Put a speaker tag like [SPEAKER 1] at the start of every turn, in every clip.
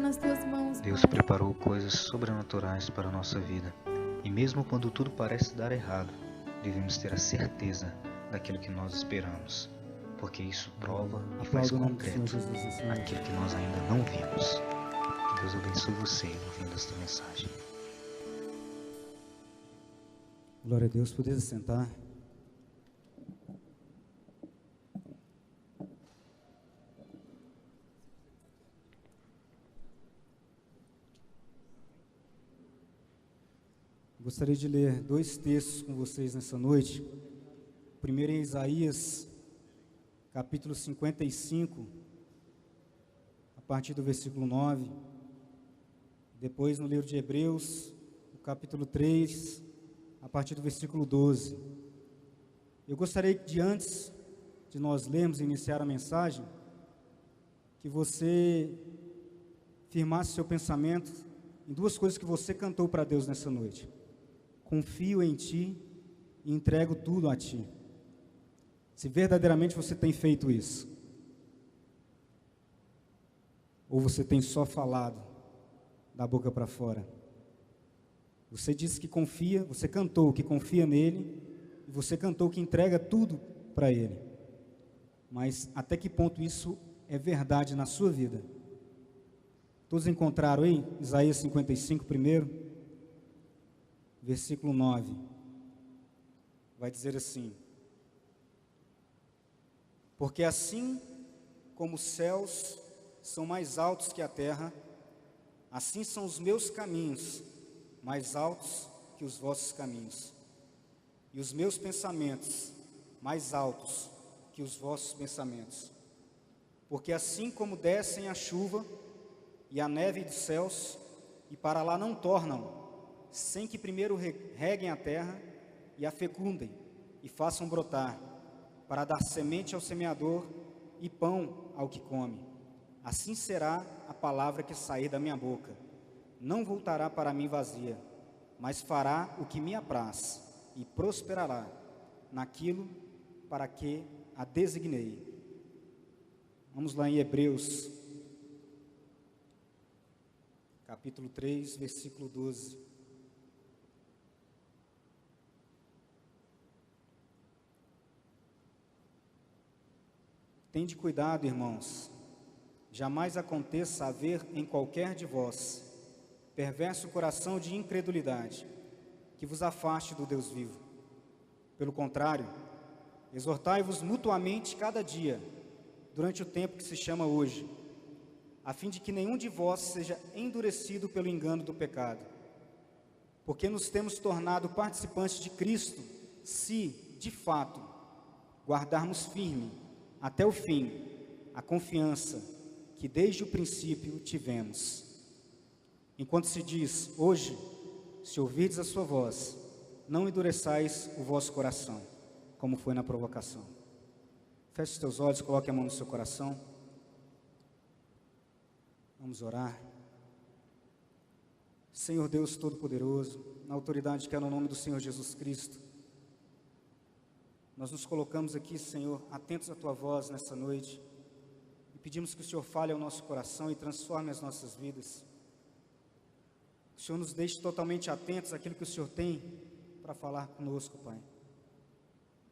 [SPEAKER 1] nas tuas mãos,
[SPEAKER 2] Deus
[SPEAKER 1] Pai.
[SPEAKER 2] preparou coisas sobrenaturais para a nossa vida. E mesmo quando tudo parece dar errado, devemos ter a certeza daquilo que nós esperamos, porque isso prova e faz
[SPEAKER 3] Aplauda o nome do Senhor
[SPEAKER 2] concreto
[SPEAKER 3] Jesus nessa noite.
[SPEAKER 2] aquilo que nós ainda não vimos. Que Deus abençoe você ouvindo esta mensagem.
[SPEAKER 3] Glória a Deus, poder sentar. Gostaria de ler dois textos com vocês nessa noite. O primeiro é Isaías, capítulo 55, a partir do versículo 9. Depois no livro de Hebreus, o capítulo 3, a partir do versículo 12. Eu gostaria de, antes de nós lermos e iniciar a mensagem, que você firmasse seu pensamento em duas coisas que você cantou para Deus nessa noite. Confio em Ti e entrego tudo a Ti. Se verdadeiramente você tem feito isso, ou você tem só falado da boca para fora. Você disse que confia, você cantou que confia nele, e você cantou que entrega tudo para ele. Mas até que ponto isso é verdade na sua vida? Todos encontraram aí? Isaías 55 primeiro, versículo 9. Vai dizer assim: porque assim como os céus são mais altos que a terra, assim são os meus caminhos mais altos que os vossos caminhos, e os meus pensamentos mais altos que os vossos pensamentos. Porque assim como descem a chuva e a neve dos céus, e para lá não tornam, sem que primeiro reguem a terra e a fecundem, e façam brotar, para dar semente ao semeador e pão ao que come, assim será a palavra que sair da minha boca. Não voltará para mim vazia, mas fará o que me apraz, e prosperará naquilo para que a designei. Vamos lá em Hebreus, capítulo 3, versículo 12. Tende cuidado, irmãos, jamais aconteça haver em qualquer de vós perverso coração de incredulidade, que vos afaste do Deus vivo. Pelo contrário, exortai-vos mutuamente cada dia, durante o tempo que se chama hoje, a fim de que nenhum de vós seja endurecido pelo engano do pecado. Porque nos temos tornado participantes de Cristo, se, de fato, guardarmos firme, até o fim, a confiança que desde o princípio tivemos. Enquanto se diz, hoje, se ouvirdes a sua voz, não endureçais o vosso coração, como foi na provocação. Feche os teus olhos, coloque a mão no seu coração. Vamos orar. Senhor Deus Todo-Poderoso, na autoridade que é no nome do Senhor Jesus Cristo, nós nos colocamos aqui, Senhor, atentos à Tua voz nessa noite, e pedimos que o Senhor fale ao nosso coração e transforme as nossas vidas. Que o Senhor nos deixe totalmente atentos àquilo que o Senhor tem para falar conosco, Pai.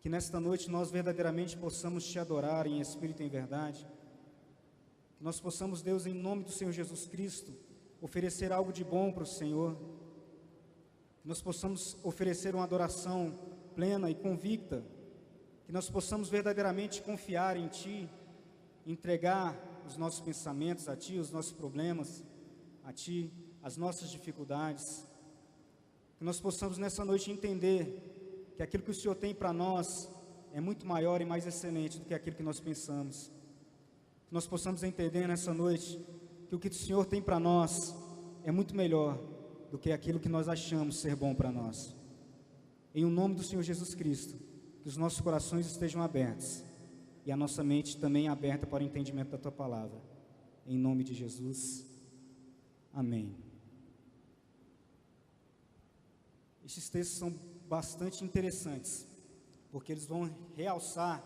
[SPEAKER 3] Que nesta noite nós verdadeiramente possamos Te adorar em espírito e em verdade. Que nós possamos, Deus, em nome do Senhor Jesus Cristo, oferecer algo de bom para o Senhor. Que nós possamos oferecer uma adoração plena e convicta. Que nós possamos verdadeiramente confiar em Ti, entregar os nossos pensamentos a Ti, os nossos problemas a Ti, as nossas dificuldades. Que nós possamos nessa noite entender que aquilo que o Senhor tem para nós é muito maior e mais excelente do que aquilo que nós pensamos. Que nós possamos entender nessa noite que o que o Senhor tem para nós é muito melhor do que aquilo que nós achamos ser bom para nós. Em o nome do Senhor Jesus Cristo, que os nossos corações estejam abertos e a nossa mente também aberta para o entendimento da Tua palavra. Em nome de Jesus, amém. Estes textos são bastante interessantes, porque eles vão realçar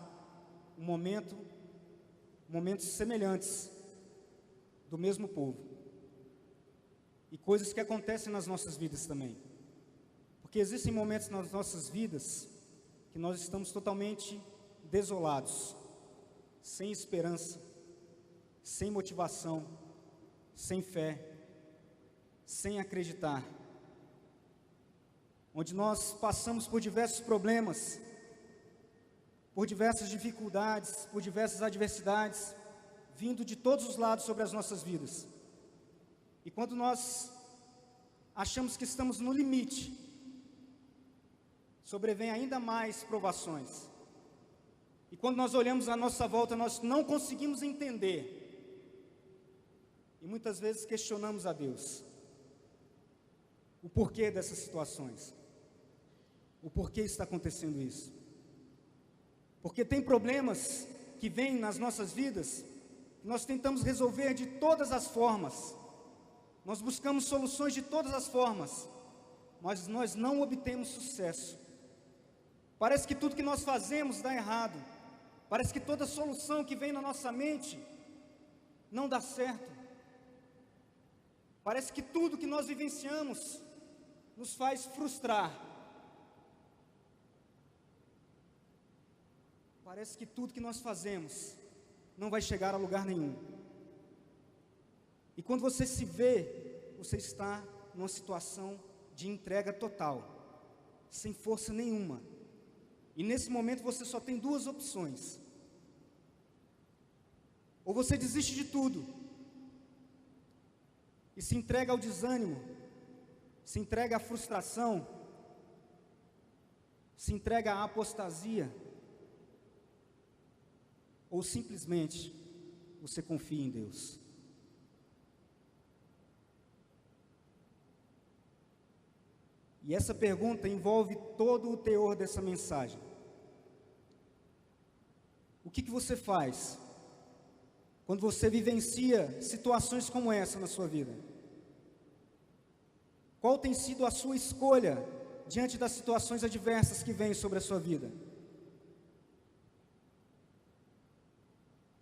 [SPEAKER 3] momentos semelhantes do mesmo povo. e coisas que acontecem nas nossas vidas também. Porque existem momentos nas nossas vidas que nós estamos totalmente desolados, sem esperança, sem motivação, sem fé, sem acreditar. Onde nós passamos por diversos problemas, por diversas dificuldades, por diversas adversidades, vindo de todos os lados sobre as nossas vidas. E quando nós achamos que estamos no limite, sobrevém ainda mais provações. E quando nós olhamos à nossa volta, nós não conseguimos entender. E muitas vezes questionamos a Deus o porquê dessas situações. O porquê está acontecendo isso. Porque tem problemas que vêm nas nossas vidas, que nós tentamos resolver de todas as formas. Nós buscamos soluções de todas as formas, mas nós não obtemos sucesso. Parece que tudo que nós fazemos dá errado. Parece que toda solução que vem na nossa mente não dá certo. Parece que tudo que nós vivenciamos nos faz frustrar. Parece que tudo que nós fazemos não vai chegar a lugar nenhum. E quando você se vê, você está numa situação de entrega total, sem força nenhuma. E nesse momento você só tem duas opções. Ou você desiste de tudo e se entrega ao desânimo, se entrega à frustração, se entrega à apostasia, ou simplesmente você confia em Deus. E essa pergunta envolve todo o teor dessa mensagem. O que você faz quando você vivencia situações como essa na sua vida? Qual tem sido a sua escolha diante das situações adversas que vêm sobre a sua vida?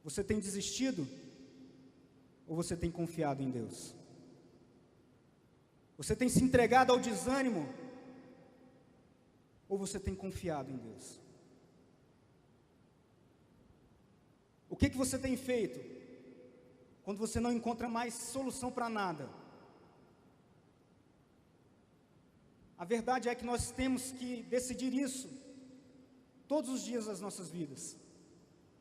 [SPEAKER 3] Você tem desistido ou você tem confiado em Deus? Você tem se entregado ao desânimo ou você tem confiado em Deus? O que você tem feito quando você não encontra mais solução para nada? A verdade é que nós temos que decidir isso todos os dias das nossas vidas.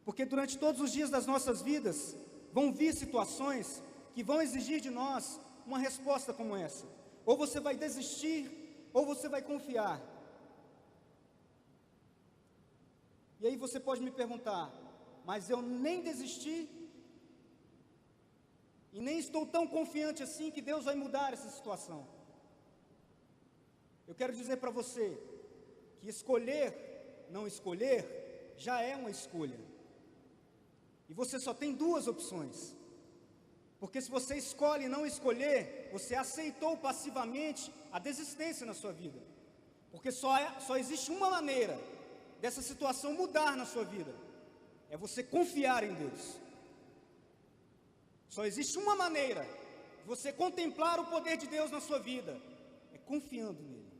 [SPEAKER 3] Porque durante todos os dias das nossas vidas vão vir situações que vão exigir de nós uma resposta como essa. Ou você vai desistir, ou você vai confiar. E aí você pode me perguntar, mas eu nem desisti e nem estou tão confiante assim que Deus vai mudar essa situação. Eu quero dizer para você que escolher, não escolher, já é uma escolha. E você só tem duas opções. Porque se você escolhe não escolher, você aceitou passivamente a desistência na sua vida. Porque só existe uma maneira dessa situação mudar na sua vida. É você confiar em Deus. Só existe uma maneira de você contemplar o poder de Deus na sua vida. É confiando nele.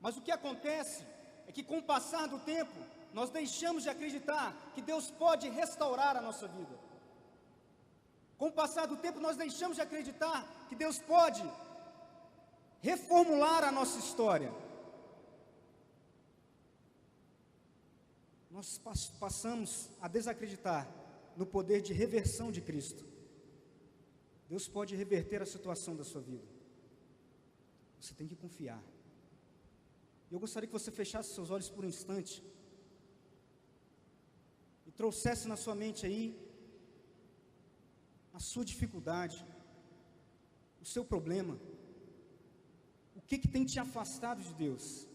[SPEAKER 3] Mas o que acontece é que com o passar do tempo, nós deixamos de acreditar que Deus pode restaurar a nossa vida. Com o passar do tempo, nós deixamos de acreditar que Deus pode reformular a nossa história. Nós passamos a desacreditar no poder de reversão de Cristo. Deus pode reverter a situação da sua vida. Você tem que confiar. Eu gostaria que você fechasse seus olhos por um instante e trouxesse na sua mente aí a sua dificuldade, o seu problema. O que tem te afastado de Deus?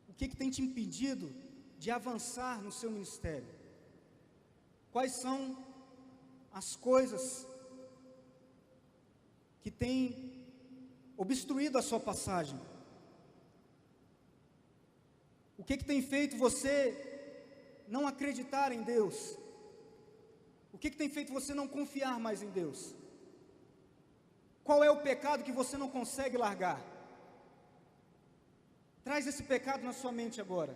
[SPEAKER 3] O que tem te impedido de avançar no seu ministério? Quais são as coisas que têm obstruído a sua passagem? O que tem feito você não acreditar em Deus? O que tem feito você não confiar mais em Deus? Qual é o pecado que você não consegue largar? Traz esse pecado na sua mente agora.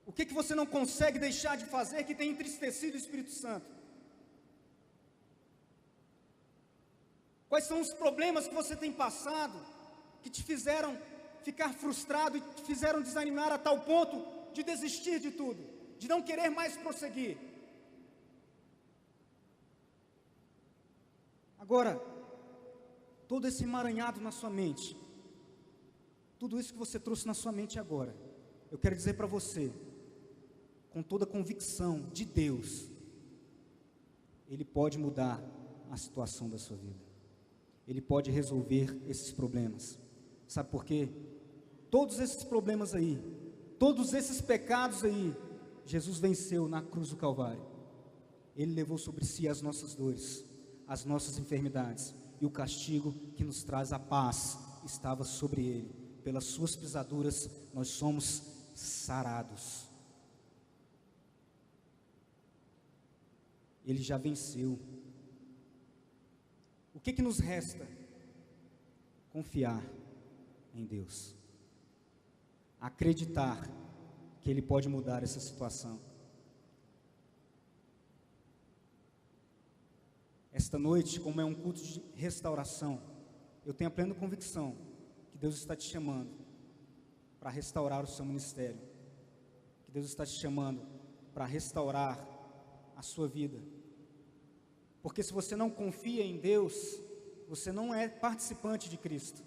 [SPEAKER 3] O que você não consegue deixar de fazer que tem entristecido o Espírito Santo? Quais são os problemas que você tem passado, que te fizeram ficar frustrado e te fizeram desanimar a tal ponto de desistir de tudo, de não querer mais prosseguir? Agora, todo esse emaranhado na sua mente, tudo isso que você trouxe na sua mente agora, eu quero dizer para você, com toda a convicção de Deus, Ele pode mudar a situação da sua vida. Ele pode resolver esses problemas. Sabe por quê? Todos esses problemas aí, todos esses pecados aí, Jesus venceu na cruz do Calvário. Ele levou sobre si as nossas dores, as nossas enfermidades, e o castigo que nos traz a paz estava sobre Ele. Pelas suas pisaduras nós somos sarados. Ele já venceu. O que nos resta? Confiar em Deus, acreditar que Ele pode mudar essa situação. Esta noite, como é um culto de restauração, eu tenho a plena convicção que Deus está te chamando para restaurar o seu ministério, que Deus está te chamando para restaurar a sua vida, porque se você não confia em Deus, você não é participante de Cristo.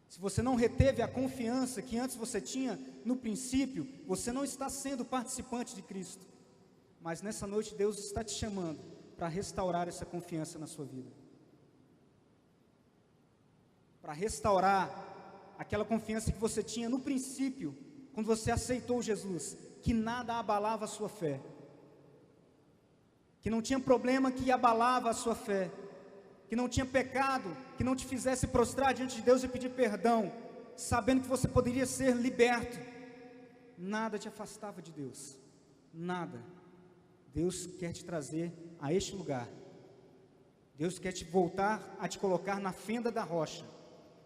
[SPEAKER 3] Se você não reteve a confiança que antes você tinha no princípio, você não está sendo participante de Cristo. Mas nessa noite Deus está te chamando para restaurar essa confiança na sua vida, para restaurar aquela confiança que você tinha no princípio, quando você aceitou Jesus, que nada abalava a sua fé, que não tinha problema que abalava a sua fé, que não tinha pecado que não te fizesse prostrar diante de Deus e pedir perdão, sabendo que você poderia ser liberto. Nada te afastava de Deus, nada. Deus quer te trazer a este lugar. Deus quer te voltar a te colocar na fenda da rocha,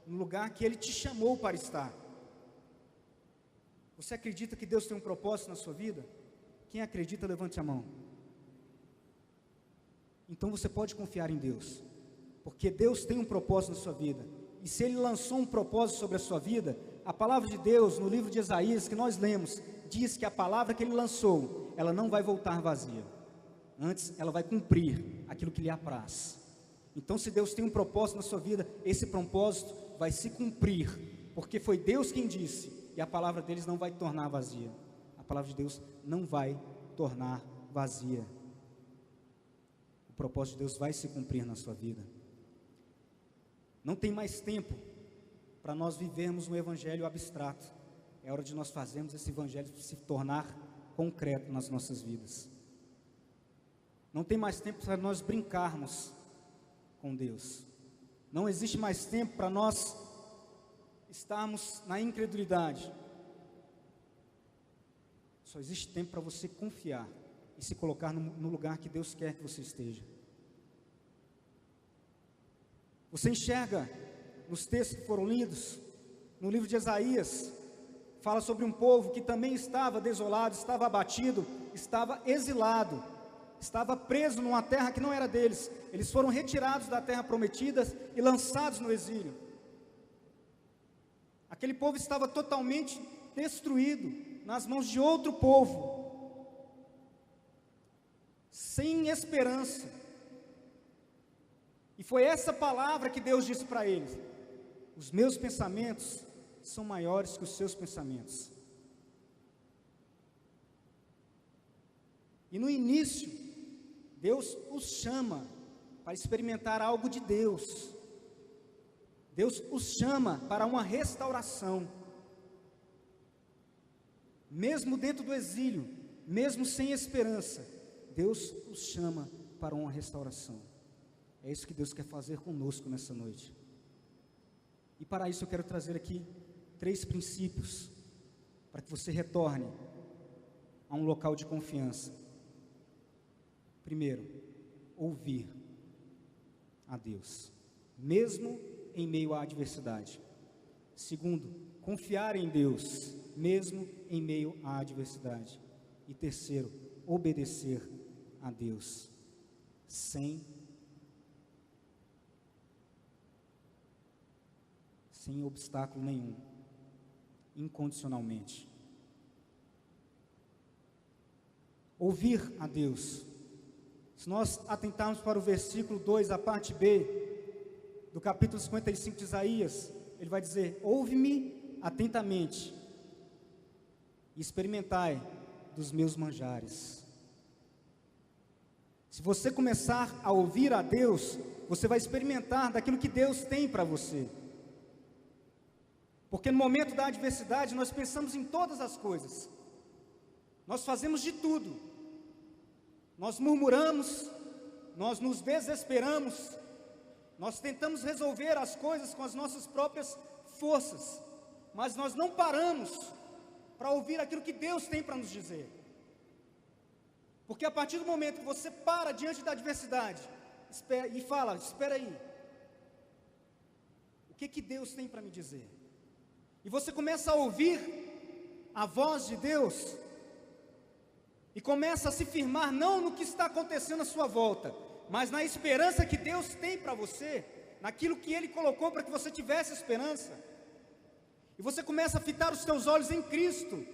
[SPEAKER 3] no lugar que Ele te chamou para estar. Você acredita que Deus tem um propósito na sua vida? Quem acredita, levante a mão. Então você pode confiar em Deus, porque Deus tem um propósito na sua vida, e se Ele lançou um propósito sobre a sua vida, a palavra de Deus, no livro de Isaías, que nós lemos, diz que a palavra que Ele lançou, ela não vai voltar vazia, antes ela vai cumprir aquilo que lhe apraz. Então, se Deus tem um propósito na sua vida, esse propósito vai se cumprir, porque foi Deus quem disse, e a palavra deles não vai tornar vazia, a palavra de Deus não vai tornar vazia. O propósito de Deus vai se cumprir na sua vida. Não tem mais tempo para nós vivermos um evangelho abstrato. É hora de nós fazermos esse evangelho se tornar concreto nas nossas vidas. Não tem mais tempo para nós brincarmos com Deus. Não existe mais tempo para nós estarmos na incredulidade. Só existe tempo para você confiar e se colocar no lugar que Deus quer que você esteja. Você enxerga nos textos que foram lidos, no livro de Isaías, fala sobre um povo que também estava desolado, estava abatido, estava exilado, estava preso numa terra que não era deles. Eles foram retirados da terra prometida e lançados no exílio. Aquele povo estava totalmente destruído nas mãos de outro povo, sem esperança. E foi essa palavra que Deus disse para eles: os meus pensamentos são maiores que os seus pensamentos. E no início, Deus os chama para experimentar algo de Deus. Deus os chama para uma restauração. Mesmo dentro do exílio, mesmo sem esperança, Deus os chama para uma restauração. É isso que Deus quer fazer conosco nessa noite. E para isso eu quero trazer aqui 3 princípios, para que você retorne a um local de confiança. Primeiro, ouvir a Deus. mesmo em meio à adversidade. Segundo, confiar em Deus, mesmo em meio à adversidade. E terceiro, obedecer a Deus, sem obstáculo nenhum, incondicionalmente. Ouvir a Deus. Se nós atentarmos para o versículo 2, a parte B, do capítulo 55 de Isaías, ele vai dizer: ouve-me atentamente e experimentai dos meus manjares. Se você começar a ouvir a Deus, você vai experimentar daquilo que Deus tem para você. Porque no momento da adversidade nós pensamos em todas as coisas, nós fazemos de tudo, nós murmuramos, nós nos desesperamos, nós tentamos resolver as coisas com as nossas próprias forças, mas nós não paramos para ouvir aquilo que Deus tem para nos dizer. Porque a partir do momento que você para diante da adversidade e fala: espera aí, o que Deus tem para me dizer? E você começa a ouvir a voz de Deus, e começa a se firmar não no que está acontecendo à sua volta, mas na esperança que Deus tem para você, naquilo que Ele colocou para que você tivesse esperança. E você começa a fitar os seus olhos em Cristo.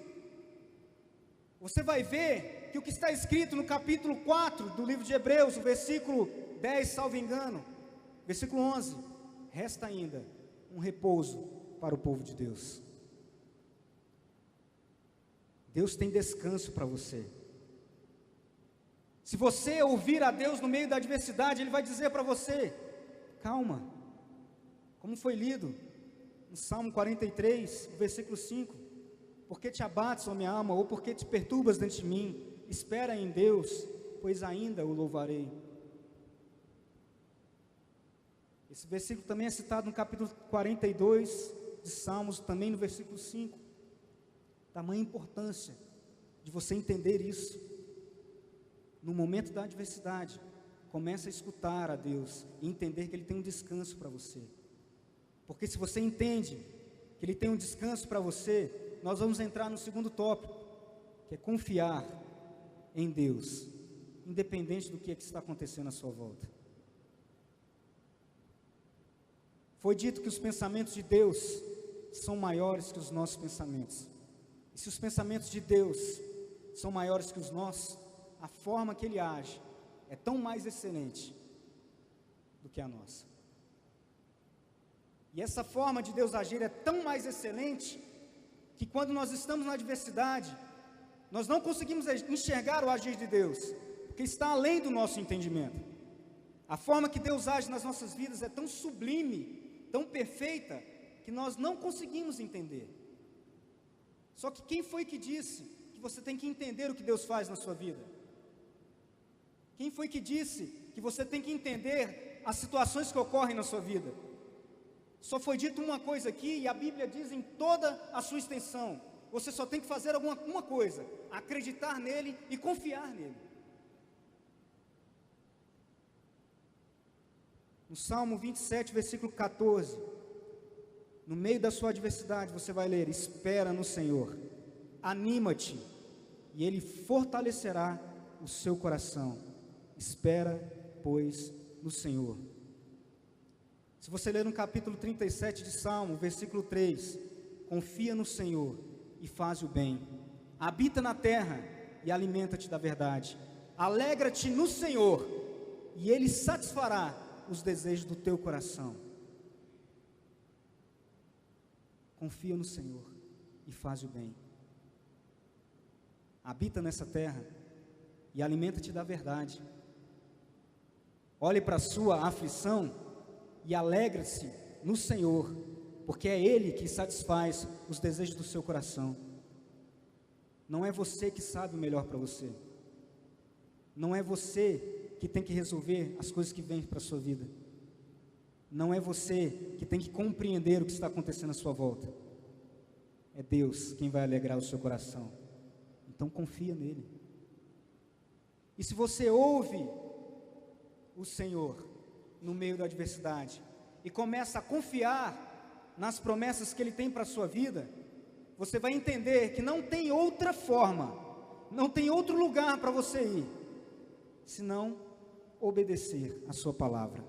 [SPEAKER 3] Você vai ver que o que está escrito no capítulo 4 do livro de Hebreus, o versículo 10, salvo engano, versículo 11, resta ainda um repouso para o povo de Deus. Deus tem descanso para você. Se você ouvir a Deus no meio da adversidade, Ele vai dizer para você: calma, como foi lido no Salmo 43, versículo 5, por que te abates, ó minha alma, ou por que te perturbas dentro de mim? Espera em Deus, pois ainda o louvarei. Esse versículo também é citado no capítulo 42 de Salmos, também no versículo 5. Tamanha importância de você entender isso. No momento da adversidade, comece a escutar a Deus e entender que Ele tem um descanso para você. Porque se você entende que Ele tem um descanso para você, nós vamos entrar no segundo tópico, que é confiar em Deus, independente do que está acontecendo à sua volta. Foi dito que os pensamentos de Deus são maiores que os nossos pensamentos. E se os pensamentos de Deus são maiores que os nossos, a forma que Ele age é tão mais excelente do que a nossa. E essa forma de Deus agir é tão mais excelente, que quando nós estamos na adversidade, nós não conseguimos enxergar o agir de Deus, porque está além do nosso entendimento. A forma que Deus age nas nossas vidas é tão sublime, tão perfeita, que nós não conseguimos entender. Só que quem foi que disse que você tem que entender o que Deus faz na sua vida? Quem foi que disse que você tem que entender as situações que ocorrem na sua vida? Só foi dito uma coisa aqui, e a Bíblia diz em toda a sua extensão: você só tem que fazer uma coisa, acreditar nele e confiar nele. No Salmo 27, versículo 14, no meio da sua adversidade, você vai ler: espera no Senhor, anima-te, e Ele fortalecerá o seu coração. Espera, pois, no Senhor. Se você ler no capítulo 37 de Salmo, versículo 3, confia no Senhor e faz o bem, habita na terra e alimenta-te da verdade, alegra-te no Senhor, e Ele satisfará os desejos do teu coração. Confia no Senhor e faz o bem, habita nessa terra e alimenta-te da verdade. Olhe para a sua aflição e alegre-se no Senhor, porque é Ele que satisfaz os desejos do seu coração. Não é você que sabe o melhor para você, não é você que tem que resolver as coisas que vêm para a sua vida, não é você que tem que compreender o que está acontecendo à sua volta, é Deus quem vai alegrar o seu coração. Então confia nele. E se você ouve o Senhor no meio da adversidade, e começa a confiar nas promessas que Ele tem para a sua vida, você vai entender que não tem outra forma, não tem outro lugar para você ir, senão obedecer a sua palavra.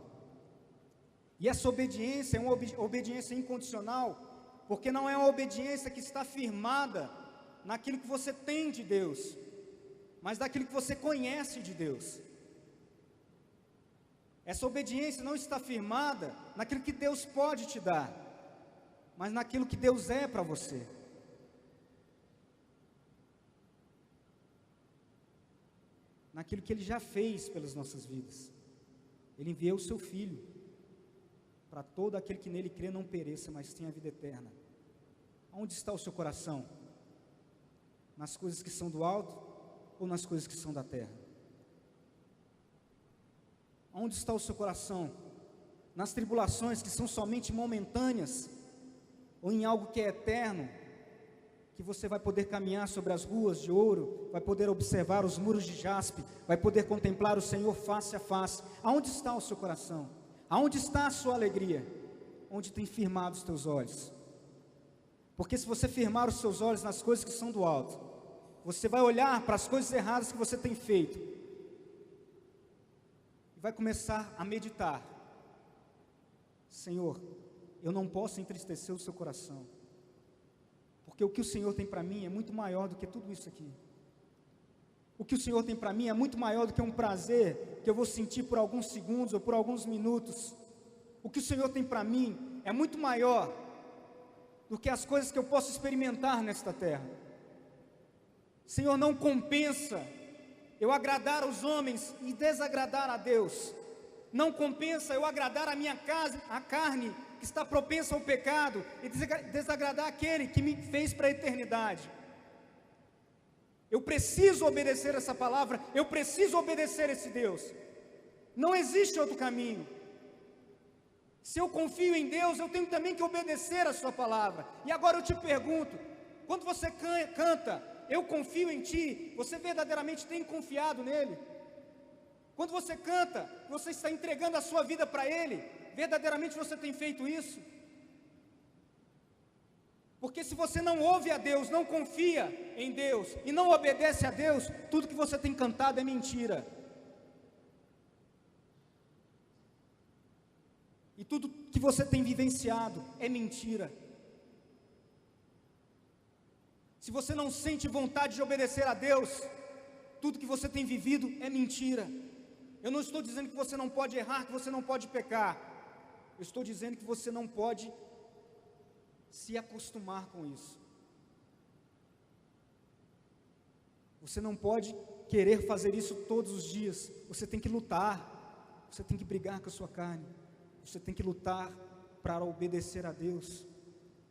[SPEAKER 3] E essa obediência é uma obediência incondicional, porque não é uma obediência que está firmada naquilo que você tem de Deus, mas daquilo que você conhece de Deus. Essa obediência não está firmada naquilo que Deus pode te dar, mas naquilo que Deus é para você. Naquilo que Ele já fez pelas nossas vidas. Ele enviou o seu Filho, para todo aquele que nele crê não pereça, mas tenha a vida eterna. Onde está o seu coração? Nas coisas que são do alto ou nas coisas que são da terra? Onde está o seu coração? Nas tribulações que são somente momentâneas, ou em algo que é eterno, que você vai poder caminhar sobre as ruas de ouro, vai poder observar os muros de jaspe, vai poder contemplar o Senhor face a face? Aonde está o seu coração? Aonde está a sua alegria? Onde tem firmado os teus olhos? Porque se você firmar os seus olhos nas coisas que são do alto, você vai olhar para as coisas erradas que você tem feito, e vai começar a meditar: Senhor, eu não posso entristecer o seu coração, porque o que o Senhor tem para mim é muito maior do que tudo isso aqui. O que o Senhor tem para mim é muito maior do que um prazer que eu vou sentir por alguns segundos ou por alguns minutos. O que o Senhor tem para mim é muito maior do que as coisas que eu posso experimentar nesta terra. Senhor, não compensa eu agradar aos homens e desagradar a Deus. Não compensa eu agradar a minha casa, a carne que está propensa ao pecado, e desagradar aquele que me fez para a eternidade. Eu preciso obedecer essa palavra, eu preciso obedecer esse Deus. Não existe outro caminho. Se eu confio em Deus, eu tenho também que obedecer a sua palavra. E agora eu te pergunto, quando você canta, eu confio em ti, você verdadeiramente tem confiado nele? Quando você canta, você está entregando a sua vida para ele, verdadeiramente você tem feito isso? Porque se você não ouve a Deus, não confia em Deus e não obedece a Deus, tudo que você tem cantado é mentira. E tudo que você tem vivenciado é mentira. Se você não sente vontade de obedecer a Deus, tudo que você tem vivido é mentira. Eu não estou dizendo que você não pode errar, que você não pode pecar. Eu estou dizendo que você não pode se acostumar com isso. Você não pode querer fazer isso todos os dias. Você tem que lutar. Você tem que brigar com a sua carne. Você tem que lutar para obedecer a Deus.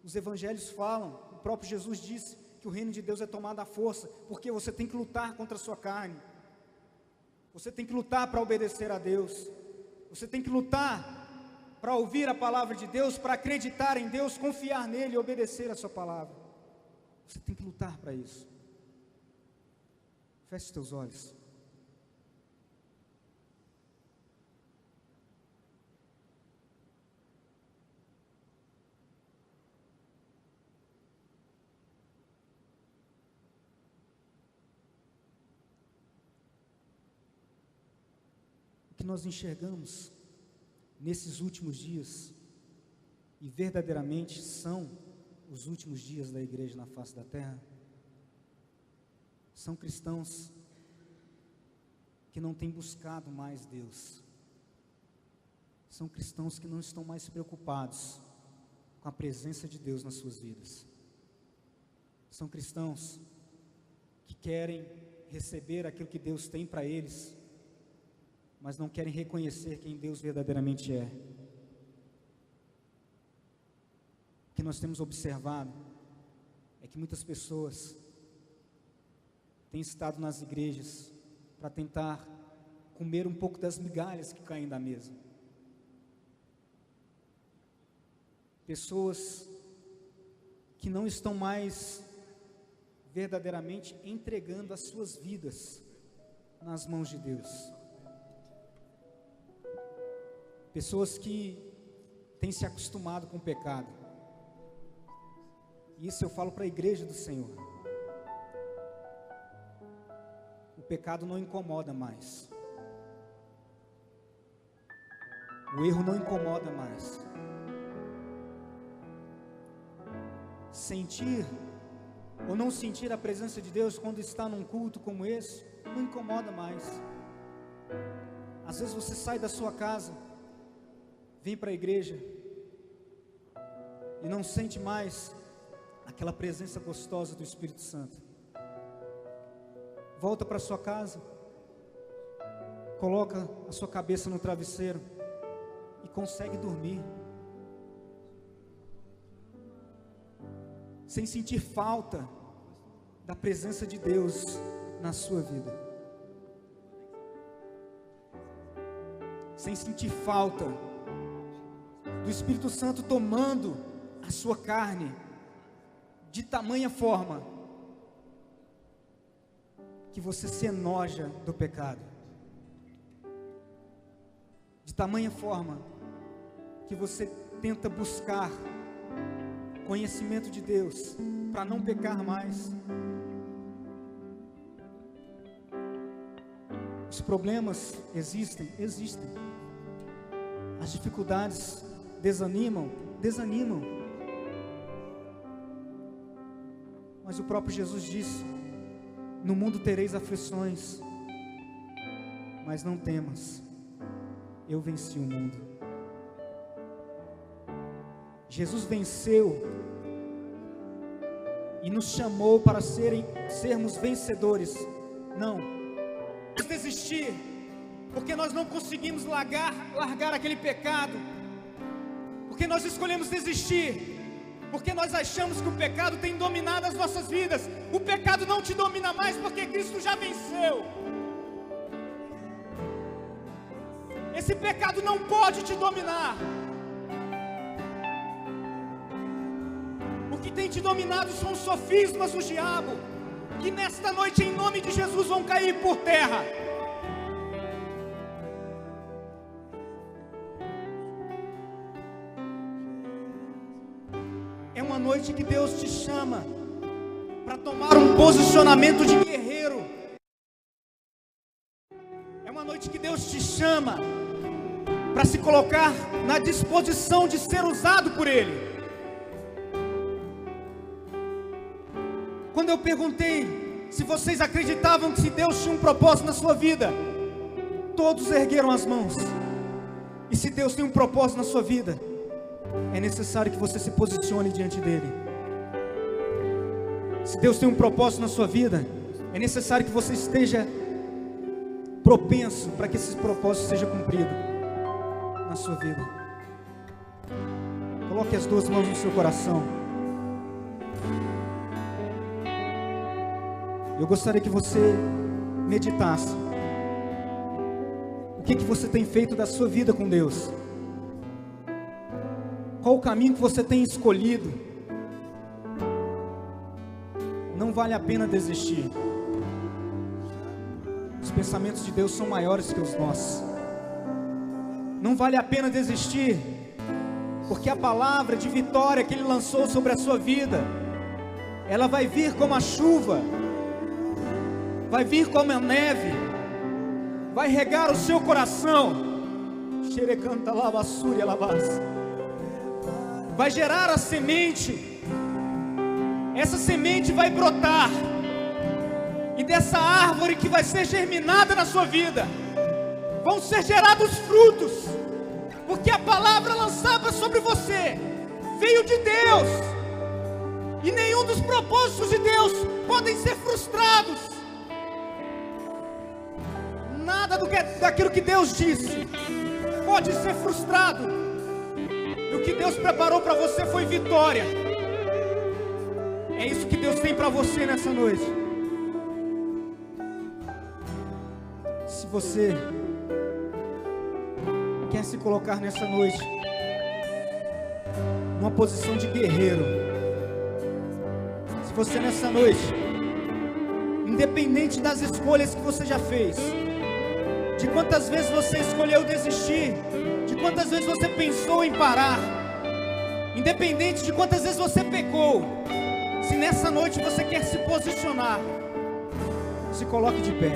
[SPEAKER 3] Os evangelhos falam, o próprio Jesus disse que o reino de Deus é tomado à força, porque você tem que lutar contra a sua carne. Você tem que lutar para obedecer a Deus. Você tem que lutar para ouvir a palavra de Deus, para acreditar em Deus, confiar nele e obedecer a sua palavra. Você tem que lutar para isso. Feche os teus olhos. O que nós enxergamos nesses últimos dias, e verdadeiramente são os últimos dias da igreja na face da terra, são cristãos que não têm buscado mais Deus, são cristãos que não estão mais preocupados com a presença de Deus nas suas vidas, são cristãos que querem receber aquilo que Deus tem para eles, mas não querem reconhecer quem Deus verdadeiramente é. O que nós temos observado é que muitas pessoas têm estado nas igrejas para tentar comer um pouco das migalhas que caem da mesa. Pessoas que não estão mais verdadeiramente entregando as suas vidas nas mãos de Deus. Pessoas que tem se acostumado com o pecado. E isso eu falo para a igreja do Senhor. O pecado não incomoda mais. O erro não incomoda mais. Sentir ou não sentir a presença de Deus quando está num culto como esse, não incomoda mais. Às vezes você sai da sua casa, vem para a igreja e não sente mais aquela presença gostosa do Espírito Santo. Volta para sua casa, coloca a sua cabeça no travesseiro e consegue dormir, sem sentir falta da presença de Deus na sua vida, sem sentir falta do Espírito Santo tomando a sua carne de tamanha forma que você se enoja do pecado, de tamanha forma que você tenta buscar conhecimento de Deus para não pecar mais. Os problemas existem. As dificuldades desanimam. Mas o próprio Jesus disse: no mundo tereis aflições, mas não temas, eu venci o mundo. Jesus venceu e nos chamou para sermos vencedores. Não desistir, porque nós não conseguimos largar aquele pecado, porque nós escolhemos desistir, porque nós achamos que o pecado tem dominado as nossas vidas. O pecado não te domina mais, porque Cristo já venceu. Esse pecado não pode te dominar. O que tem te dominado são os sofismas do diabo, que nesta noite, em nome de Jesus, vão cair por terra. É uma noite que Deus te chama para tomar um posicionamento de guerreiro. É uma noite que Deus te chama para se colocar na disposição de ser usado por Ele. Quando eu perguntei se vocês acreditavam que se Deus tinha um propósito na sua vida, todos ergueram as mãos. E se Deus tem um propósito na sua vida, é necessário que você se posicione diante dele. Se Deus tem um propósito na sua vida, é necessário que você esteja propenso para que esse propósito seja cumprido na sua vida. Coloque as duas mãos no seu coração. Eu gostaria que você meditasse. O que você tem feito da sua vida com Deus? Qual o caminho que você tem escolhido? Não vale a pena desistir. Os pensamentos de Deus são maiores que os nossos. Não vale a pena desistir, porque a palavra de vitória que Ele lançou sobre a sua vida, ela vai vir como a chuva, vai vir como a neve, vai regar o seu coração, vai gerar a semente. Essa semente vai brotar, e dessa árvore que vai ser germinada na sua vida, vão ser gerados frutos, porque a palavra lançada sobre você veio de Deus, e nenhum dos propósitos de Deus podem ser frustrados. Nada daquilo que Deus disse pode ser frustrado. E o que Deus preparou para você foi vitória. É isso que Deus tem para você nessa noite. Se você quer se colocar nessa noite numa posição de guerreiro, se você nessa noite, independente das escolhas que você já fez, de quantas vezes você escolheu desistir, de quantas vezes você pensou em parar, independente de quantas vezes você pecou. Se nessa noite você quer se posicionar, se coloque de pé.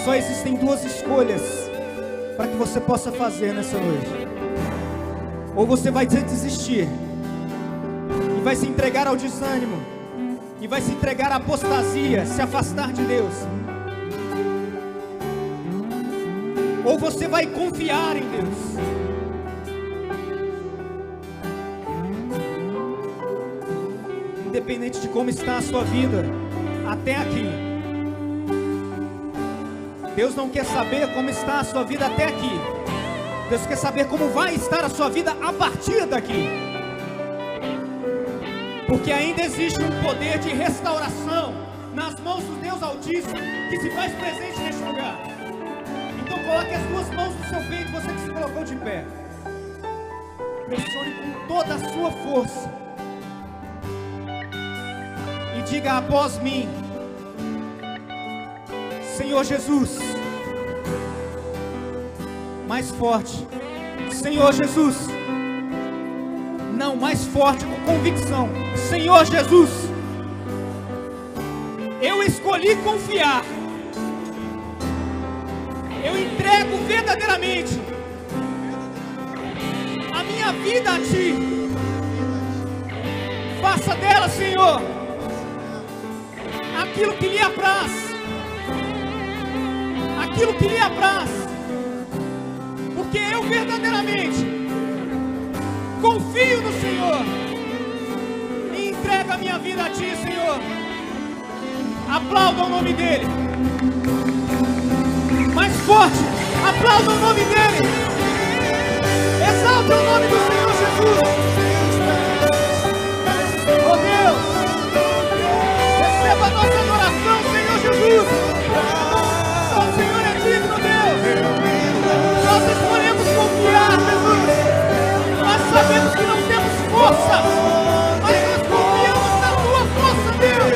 [SPEAKER 3] Só existem duas escolhas para que você possa fazer nessa noite. Ou você vai desistir e vai se entregar ao desânimo, e vai se entregar à apostasia, se afastar de Deus. Ou você vai confiar em Deus. Independente de como está a sua vida até aqui, Deus não quer saber como está a sua vida até aqui. Deus quer saber como vai estar a sua vida a partir daqui. Porque ainda existe um poder de restauração nas mãos do Deus Altíssimo que se faz presente neste lugar. Então coloque as duas mãos no seu peito, você que se colocou de pé. Pressione com toda a sua força. E diga após mim: Senhor Jesus. Mais forte. Senhor Jesus. Não, mais forte, com convicção. Senhor Jesus, eu escolhi confiar. Eu entrego verdadeiramente a minha vida a Ti. Faça dela, Senhor, aquilo que lhe apraz. Aquilo que lhe apraz. Porque eu verdadeiramente confio no Senhor e entrego a minha vida a Ti, Senhor. Aplauda o nome dEle. Mais forte, aplauda o nome dEle. Exalta o nome do Senhor Jesus. Oh Deus, receba a nossa adoração, Senhor Jesus. Só o Senhor é digno, Deus. Nós escolhemos confiar, Jesus. Nós sabemos que não temos força, mas nós confiamos na Tua força, Deus.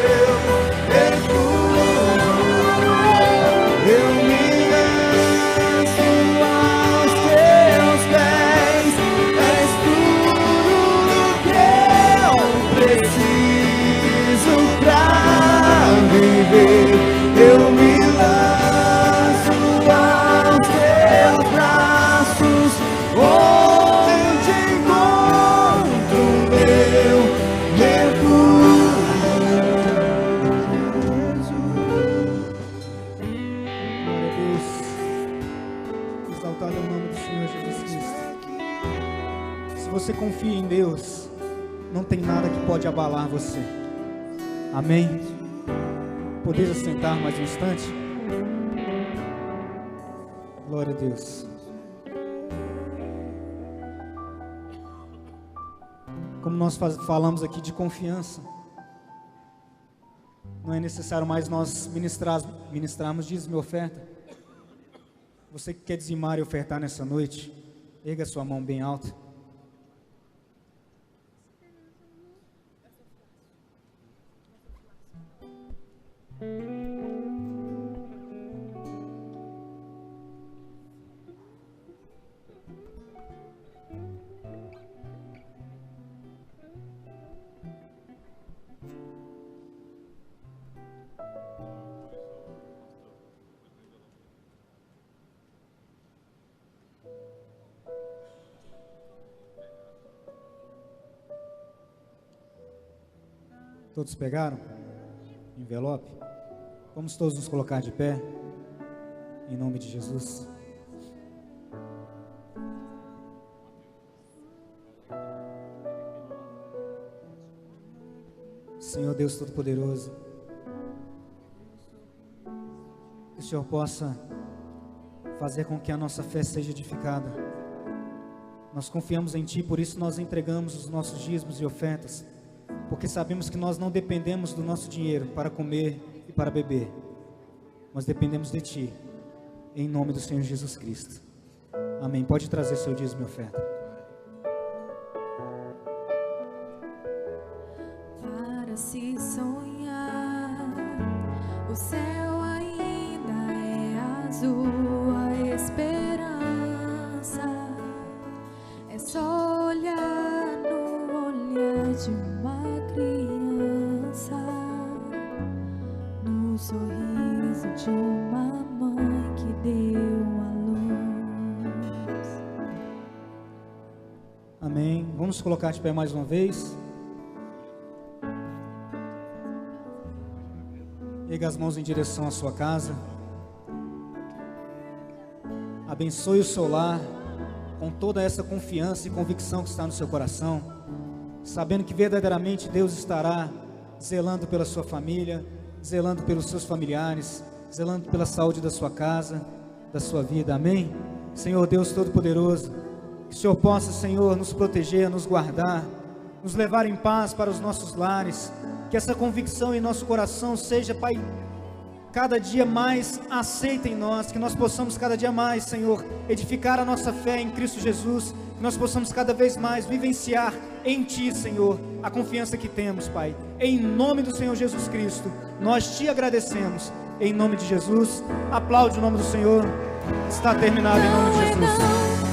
[SPEAKER 1] Eu me lanço aos Teus pés. És tudo que eu preciso pra viver. Eu me lanço aos Teus braços, onde encontro meu refúgio.
[SPEAKER 3] Glória a Deus. Exaltado é o nome do Senhor Jesus Cristo. Se você confia em Deus, não tem nada que pode abalar você. Amém? Poder assentar mais um instante? Glória a Deus. Como nós falamos aqui de confiança, não é necessário mais nós ministrarmos dízimo e oferta. Você que quer dizimar e ofertar nessa noite, erga a sua mão bem alta. Todos pegaram? Envelope? Vamos todos nos colocar de pé, em nome de Jesus. Senhor Deus Todo-Poderoso, que o Senhor possa fazer com que a nossa fé seja edificada. Nós confiamos em Ti, por isso nós entregamos os nossos dízimos e ofertas, porque sabemos que nós não dependemos do nosso dinheiro para comer e para beber, mas dependemos de Ti, em nome do Senhor Jesus Cristo. Amém. Pode trazer seu dízimo e oferta.
[SPEAKER 4] O céu ainda é azul, a esperança é só olhar no olhar de uma criança, no sorriso de uma mãe que deu a luz.
[SPEAKER 3] Amém. Vamos colocar de pé mais uma vez. Erga as mãos em direção à sua casa. Abençoe o seu lar com toda essa confiança e convicção que está no seu coração, sabendo que verdadeiramente Deus estará zelando pela sua família, zelando pelos seus familiares, zelando pela saúde da sua casa, da sua vida. Amém? Senhor Deus Todo-Poderoso, que o Senhor possa, Senhor, nos proteger, nos guardar, nos levar em paz para os nossos lares. Que essa convicção em nosso coração seja, Pai, cada dia mais aceita em nós, que nós possamos cada dia mais, Senhor, edificar a nossa fé em Cristo Jesus, que nós possamos cada vez mais vivenciar em Ti, Senhor, a confiança que temos, Pai. Em nome do Senhor Jesus Cristo, nós Te agradecemos, em nome de Jesus. Aplaude o nome do Senhor. Está terminado em nome de Jesus.